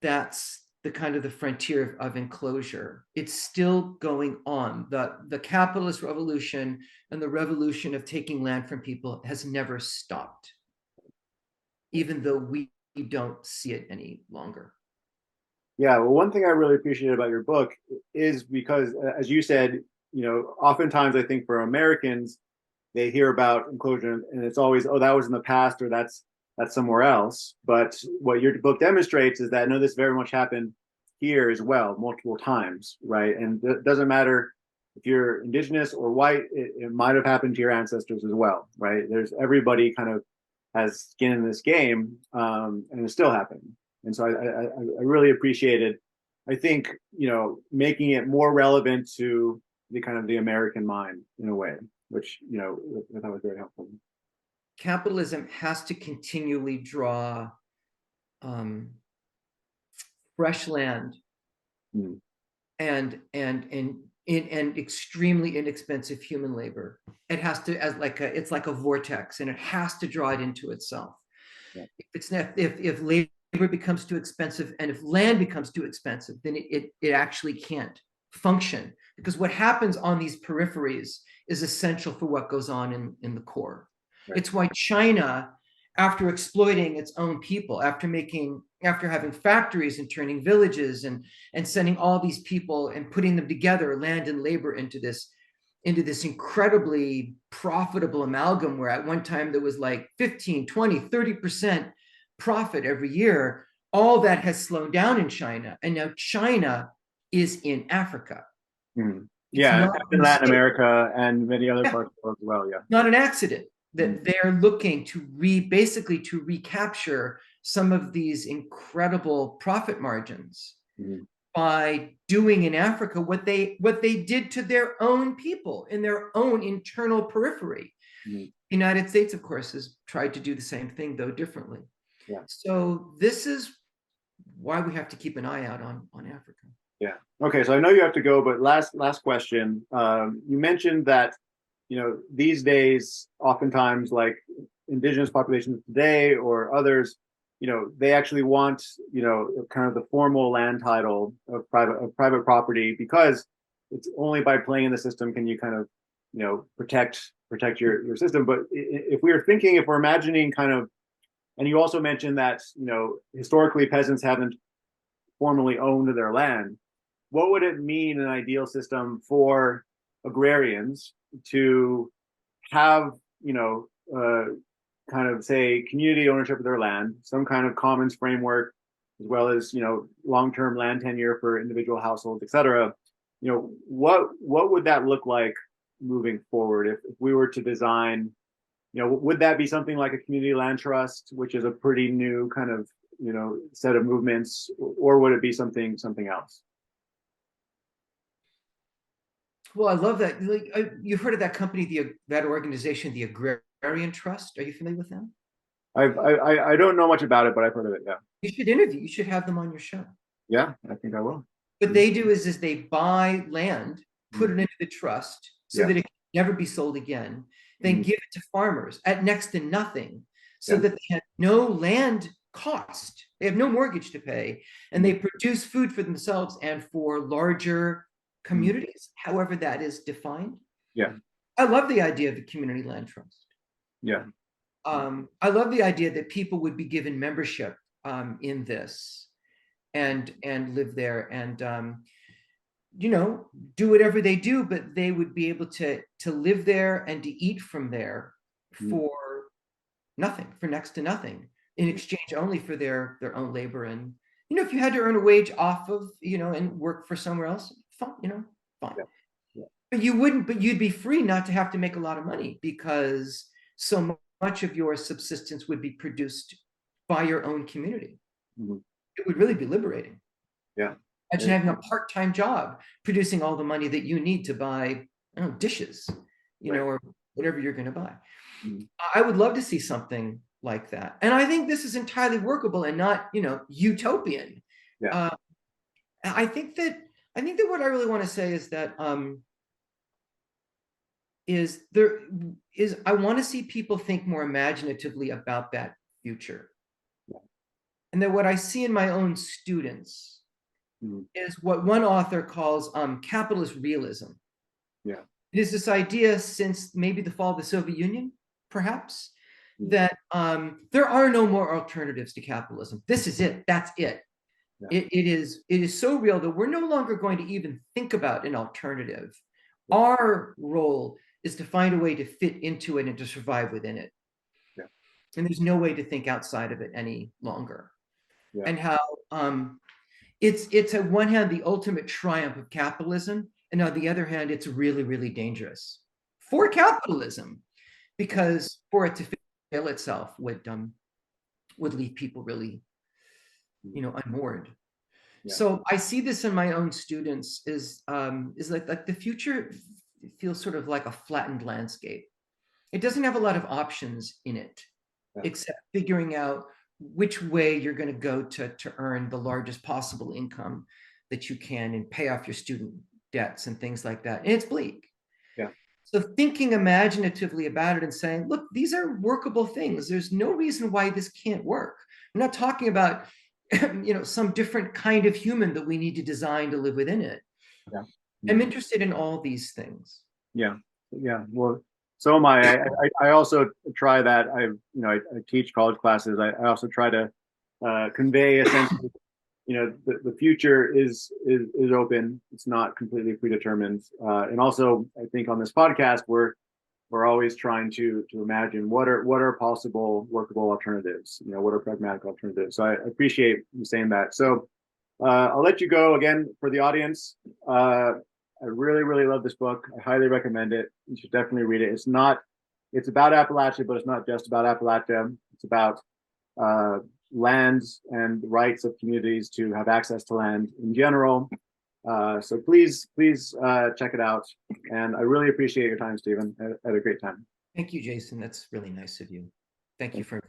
that's the kind of the frontier of enclosure. It's still going on. The capitalist revolution and the revolution of taking land from people has never stopped, even though we don't see it any longer. Yeah, well, one thing I really appreciate about your book is because, as you said, oftentimes I think for Americans, they hear about enclosure and it's always, oh, that was in the past or that's somewhere else. But what your book demonstrates is that no, this very much happened here as well, multiple times, right? And it doesn't matter if you're indigenous or white, it might have happened to your ancestors as well, right? Everybody kind of has skin in this game, and it's still happening. And so I really appreciated, I think, making it more relevant to the kind of the American mind in a way, which, I thought was very helpful. Capitalism has to continually draw fresh land and extremely inexpensive human labor. It has to, it's like a vortex, and it has to draw it into itself. Yeah. If labor becomes too expensive and if land becomes too expensive, then it actually can't function, because what happens on these peripheries is essential for what goes on in the core. Right. It's why China, after exploiting its own people, after having factories and turning villages and sending all these people and putting them together, land and labor, into this incredibly profitable amalgam, where at one time there was like 15, 20, 30% profit every year, all that has slowed down in China. And now China is in Africa. Yeah, in Latin America and many other parts of the world as well. Yeah, not an accident that they're looking to basically to recapture some of these incredible profit margins by doing in Africa what they did to their own people in their own internal periphery. The United States, of course, has tried to do the same thing, though differently. Yeah. So this is why we have to keep an eye out on Africa. Yeah. Okay. So I know you have to go, but last question. You mentioned that these days, oftentimes, like indigenous populations today or others, they actually want kind of the formal land title of private property, because it's only by playing in the system can you kind of protect your system. But if we're imagining kind of, and you also mentioned that historically peasants haven't formally owned their land. What would it mean in an ideal system for agrarians to have, kind of say community ownership of their land, some kind of commons framework, as well as, long-term land tenure for individual households, et cetera. What would that look like moving forward if we were to design, would that be something like a community land trust, which is a pretty new kind of, set of movements, or would it be something else? Well, I love that. You've heard of that company, that organization, the Agrarian Trust. Are you familiar with them? I don't know much about it, but I've heard of it. Yeah. You should interview. You should have them on your show. Yeah, I think I will. What they do is they buy land, put it into the trust so that it can never be sold again. Then give it to farmers at next to nothing, so that they have no land cost. They have no mortgage to pay, and they produce food for themselves and for larger communities, however that is defined. Yeah. I love the idea of the community land trust. Yeah. I love the idea that people would be given membership in this. and live there and you know, do whatever they do, but they would be able to live there and to eat from there for nothing, for next to nothing, in exchange only for their own labor. And you know, if you had to earn a wage off of, you know, and work for somewhere else, fine, you know, fine. Yeah. Yeah. But you wouldn't, but you'd be free not to have to make a lot of money, because so much of your subsistence would be produced by your own community. It would really be liberating. Yeah. Imagine having a part-time job producing all the money that you need to buy, I don't know, dishes, you know, or whatever you're going to buy. I would love to see something like that. And I think this is entirely workable and not, you know, utopian. Yeah. I think that what I really want to say is that I want to see people think more imaginatively about that future. Yeah. And that what I see in my own students is what one author calls capitalist realism. Yeah. It is this idea, since maybe the fall of the Soviet Union, perhaps, that there are no more alternatives to capitalism. This is it. That's it. Yeah. It is so real that we're no longer going to even think about an alternative. Yeah. Our role is to find a way to fit into it and to survive within it. Yeah. And there's no way to think outside of it any longer. Yeah. And how it's on one hand the ultimate triumph of capitalism, and on the other hand, it's really, really dangerous for capitalism, because for it to fail itself would leave people really, you know, unmoored. Yeah. So I see this in my own students is like the future feels sort of like a flattened landscape. It doesn't have a lot of options in it, except figuring out which way you're going to go to earn the largest possible income that you can and pay off your student debts and things like that. And it's bleak. Yeah. So thinking imaginatively about it and saying, look, these are workable things. There's no reason why this can't work. I'm not talking about, you know, some different kind of human that we need to design to live within it. Yeah. I'm interested in all these things. Yeah. Yeah. Well, so am I. I also try that. I teach college classes. I also try to convey a sense of, you know, the future is open. It's not completely predetermined. And also, I think on this podcast, we're always trying to imagine what are possible workable alternatives. You know, what are pragmatic alternatives. So I appreciate you saying that. So I'll let you go again for the audience. I really, really love this book. I highly recommend it. You should definitely read it. It's about Appalachia, but it's not just about Appalachia. It's about lands and the rights of communities to have access to land in general. So please check it out. And I really appreciate your time, Steven. I had a great time. Thank you, Jason. That's really nice of you. Thank you for